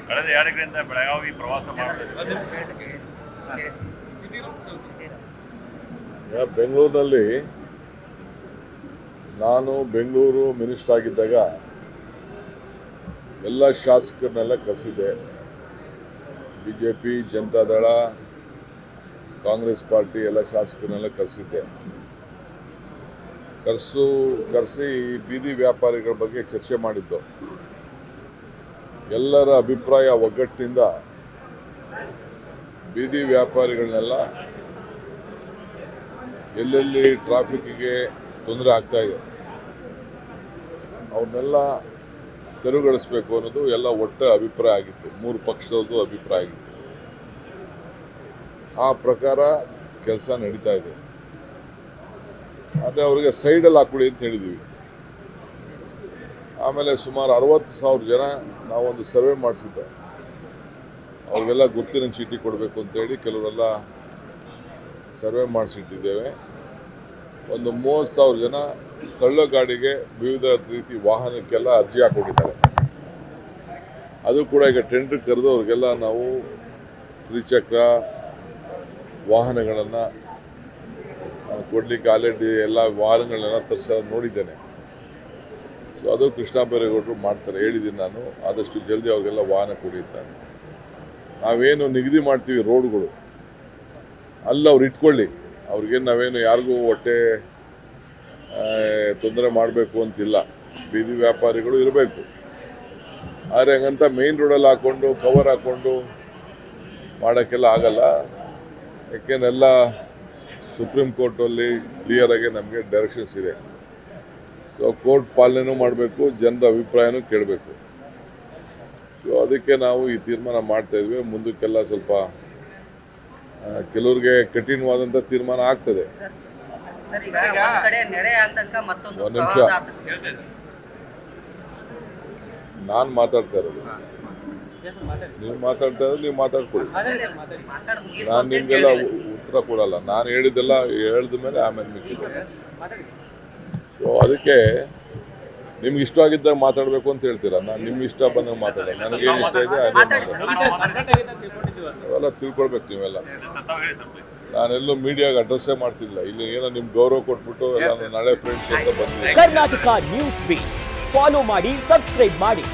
ಕಳೆದ 2 ದಿನಗಳಿಂದ ಬೆಳಗಾವಿ ಪ್ರವಾಸ ಮಾಡಿದ್ರು. ಬೆಂಗಳೂರಿನಲ್ಲಿ ನಾನು ಬೆಂಗಳೂರು ಮಿನಿಸ್ಟರ್ ಆಗಿದ್ದಾಗ ಎಲ್ಲ ಶಾಸಕರನ್ನೆಲ್ಲ ಕರೆಸಿದ್ದೆ. ಬಿಜೆಪಿ, ಜನತಾದಳ, ಕಾಂಗ್ರೆಸ್ ಪಾರ್ಟಿ ಎಲ್ಲ ಶಾಸಕರನ್ನೆಲ್ಲ ಕರೆಸಿದ್ದೆ. ಕರೆಸಿ ಬೀದಿ ವ್ಯಾಪಾರಿಗಳ ಬಗ್ಗೆ ಚರ್ಚೆ ಮಾಡಿದ್ದು. ಎಲ್ಲರ ಅಭಿಪ್ರಾಯ ಒಗ್ಗಟ್ಟಿನಿಂದ ಬೀದಿ ವ್ಯಾಪಾರಿಗಳನ್ನೆಲ್ಲ ಎಲ್ಲೆಲ್ಲಿ ಟ್ರಾಫಿಕ್ಗೆ ತೊಂದರೆ ಆಗ್ತಾ ಇದೆ ಅವ್ರನ್ನೆಲ್ಲ ತೆರವುಗೊಳಿಸಬೇಕು ಅನ್ನೋದು ಎಲ್ಲ ಒಟ್ಟ ಅಭಿಪ್ರಾಯ ಆಗಿತ್ತು. 3 ಪಕ್ಷದವ್ರದ್ದು ಅಭಿಪ್ರಾಯ ಆಗಿತ್ತು. ಆ ಪ್ರಕಾರ ಕೆಲಸ ನಡೀತಾ ಇದೆ. ಆದರೆ ಅವರಿಗೆ ಸೈಡಲ್ಲಿ ಹಾಕೊಳ್ಳಿ ಅಂತ ಹೇಳಿದ್ವಿ. ಆಮೇಲೆ ಸುಮಾರು 60,000 ಜನ ನಾವೊಂದು ಸರ್ವೆ ಮಾಡಿಸಿದ್ದೆ. ಅವ್ರಿಗೆಲ್ಲ ಗುರುತಿನ ಚೀಟಿ ಕೊಡಬೇಕು ಅಂತೇಳಿ ಕೆಲವರೆಲ್ಲ ಸರ್ವೆ ಮಾಡಿಸಿಟ್ಟಿದ್ದೇವೆ. ಒಂದು 30,000 ಜನ ತಳ್ಳೋ ಗಾಡಿಗೆ ವಿವಿಧ ರೀತಿ ವಾಹನಕ್ಕೆಲ್ಲ ಅರ್ಜಿ ಹಾಕೊಂಡಿದ್ದಾರೆ. ಅದು ಕೂಡ ಈಗ ಟೆಂಡರ್ ಕರೆದು ಅವ್ರಿಗೆಲ್ಲ ನಾವು ತ್ರಿಚಕ್ರ ವಾಹನಗಳನ್ನು ಕೊಡ್ಲಿಕ್ಕೆ ಆಲ್ರೆಡಿ ಎಲ್ಲ ವಾಹನಗಳನ್ನೆಲ್ಲ ತರಿಸೋದು ನೋಡಿದ್ದೇನೆ. ಸೊ ಅದು ಕೃಷ್ಣ ಬೈರೇಗೌಡರು ಮಾಡ್ತಾರೆ, ಹೇಳಿದ್ದೀನಿ ನಾನು. ಆದಷ್ಟು ಜಲ್ದಿ ಅವ್ರಿಗೆಲ್ಲ ವಾಹನ ಕೊಡಿರ್ತಾರೆ. ನಾವೇನು ನಿಗದಿ ಮಾಡ್ತೀವಿ ರೋಡ್ಗಳು ಅಲ್ಲಿ ಅವ್ರು ಇಟ್ಕೊಳ್ಳಿ. ಅವ್ರಿಗೇನು ನಾವೇನು ಯಾರಿಗೂ ಹೊಟ್ಟೆ ತೊಂದರೆ ಮಾಡಬೇಕು ಅಂತಿಲ್ಲ. ಬೀದಿ ವ್ಯಾಪಾರಿಗಳು ಇರಬೇಕು. ಆದರೆ ಹಂಗಂತ ಮೇನ್ ರೋಡಲ್ಲಿ ಹಾಕ್ಕೊಂಡು ಕವರ್ ಹಾಕ್ಕೊಂಡು ಮಾಡೋಕ್ಕೆಲ್ಲ ಆಗಲ್ಲ. ಯಾಕೆಂದೆಲ್ಲ ಸುಪ್ರೀಂ ಕೋರ್ಟಲ್ಲಿ ಕ್ಲಿಯರಾಗಿ ನಮಗೆ ಡೈರೆಕ್ಷನ್ಸ್ ಇದೆ. ಸೊ ಕೋರ್ಟ್ ಪಾಲನೆನೂ ಮಾಡಬೇಕು, ಜನರ ಅಭಿಪ್ರಾಯನೂ ಕೇಳಬೇಕು. ಸೊ ಅದಕ್ಕೆ ನಾವು ಈ ತೀರ್ಮಾನ ಮಾಡ್ತಾ ಇದ್ವಿ. ಮುಂದಕ್ಕೆಲ್ಲ ಸ್ವಲ್ಪ ಕೆಲವ್ರಿಗೆ ಕಠಿಣವಾದಂಥ ತೀರ್ಮಾನ ಆಗ್ತದೆ. ಒಂದು ನಿಮಿಷ, ನಾನು ಮಾತಾಡ್ತಾ ಇರೋದು, ನೀವು ಮಾತಾಡ್ತಾ ಇರೋದು ನೀವು ಮಾತಾಡ್ಕೊಳ್ಳಿ. ನಾನು ನಿಮಗೆಲ್ಲ ಉತ್ತರ ಕೊಡಲ್ಲ. ನಾನು ಹೇಳಿದ್ದೆಲ್ಲ ಹೇಳಿದ ಮೇಲೆ ಆಮೇಲೆ ಮಿಕ್ಕಿದೆ. ಸೊ ಅದಕ್ಕೆ ನಿಮ್ಗೆ ಇಷ್ಟವಾಗಿದ್ದಾಗ ಮಾತಾಡಬೇಕು ಅಂತ ಹೇಳ್ತೀರಾ. ನಾನು ನಿಮ್ಗೆ ಇಷ್ಟ ಬಂದಾಗ ಮಾತಾಡೋದು. ನನಗೇನು ಇಷ್ಟ ಇದೆ ಅದೇ ಅವೆಲ್ಲ ತಿಳ್ಕೊಳ್ಬೇಕು ನೀವೆಲ್ಲ. ನಾನೆಲ್ಲೂ ಮೀಡಿಯಾಗೆ ಅಡ್ರೆಸ್ಸೇ ಮಾಡ್ತಿಲ್ಲ. ಇಲ್ಲಿ ಏನೋ ನಿಮ್ಗೆ ಗೌರವ ಕೊಟ್ಬಿಟ್ಟು ಎಲ್ಲ ನಾಳೆ ಫ್ರೆಂಡ್ಸ್ ಅಂತ ಬಂದಿದೆ. ಕರ್ನಾಟಕ ನ್ಯೂಸ್ ಬೀಟ್ ಫಾಲೋ ಮಾಡಿ, ಸಬ್ಸ್ಕ್ರೈಬ್ ಮಾಡಿ.